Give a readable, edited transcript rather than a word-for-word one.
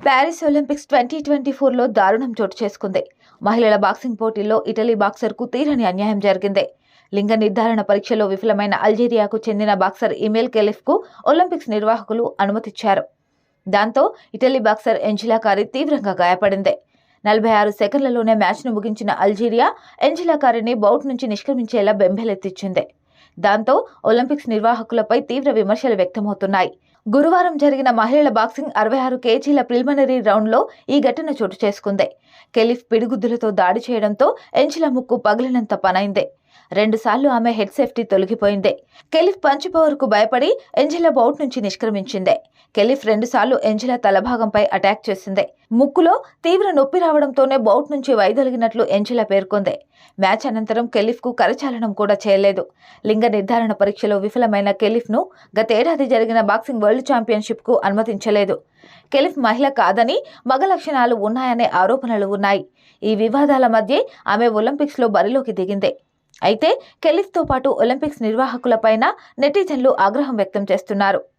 Paris Olympics 2024లో దారుణం చోటు చేసుకుంది. మహిళల బాక్సింగ్ పోటీల్లో ఇటలీ బాక్సర్కు తీరని అన్యాయం జరిగింది. లింగ నిర్ధారణ పరీక్షలో విఫలమైన అల్జీరియాకు చెందిన బాక్సర్ ఇమెల్ కెలిఫ్కు ఒలింపిక్స్ నిర్వాహకులు అనుమతిచ్చారు. దాంతో ఇటలీ బాక్సర్ ఎంజిలా కారి తీవ్రంగా గాయపడింది. 46 సెకండ్లలోనే మ్యాచ్ను ముగించిన అల్జీరియా ఎంజిలా కారిని బౌట్ నుంచి నిష్క్రమించేలా బెంబేలెత్తించింది. దాంతో ఒలింపిక్స్ నిర్వాహకులపై తీవ్ర విమర్శలు వ్యక్తమవుతున్నాయి. గురువారం జరిగిన మహిళల బాక్సింగ్ 66 కేజీల ప్రిలిమినరీ రౌండ్లో ఈ ఘటన చోటు చేసుకుంది. కెలిఫ్ పిడిగుద్దులతో దాడి చేయడంతో ఎంజిలా ముక్కు పగిలినంత పనైంది. 2 సార్లు ఆమె హెడ్ సేఫ్టీ తొలగిపోయింది. కెలిఫ్ పంచ్ పవర్కు భయపడి ఎంజిలా బౌట్ నుంచి నిష్క్రమించింది. కెలిఫ్ 2 సార్లు ఎంజిలా తలభాగంపై అటాక్ చేసింది. ముక్కులో తీవ్ర నొప్పి రావడంతోనే బౌట్ నుంచి వైదొలిగినట్లు ఎంజిలా పేర్కొంది. మ్యాచ్ అనంతరం కెలిఫ్కు కరచాలనం కూడా చేయలేదు. లింగ నిర్ధారణ పరీక్షలో విఫలమైన కెలిఫ్ను గతేడాది జరిగిన బాక్సింగ్ వరల్డ్ ఛాంపియన్షిప్కు అనుమతించలేదు. కెలిఫ్ మహిళ కాదని, మగ లక్షణాలు ఉన్నాయనే ఆరోపణలు ఉన్నాయి. ఈ వివాదాల మధ్య ఆమె ఒలింపిక్స్లో బరిలోకి దిగింది. అయితే కెలిఫ్తో పాటు ఒలింపిక్స్ నిర్వాహకులపైన నెటిజన్లు ఆగ్రహం వ్యక్తం చేస్తున్నారు.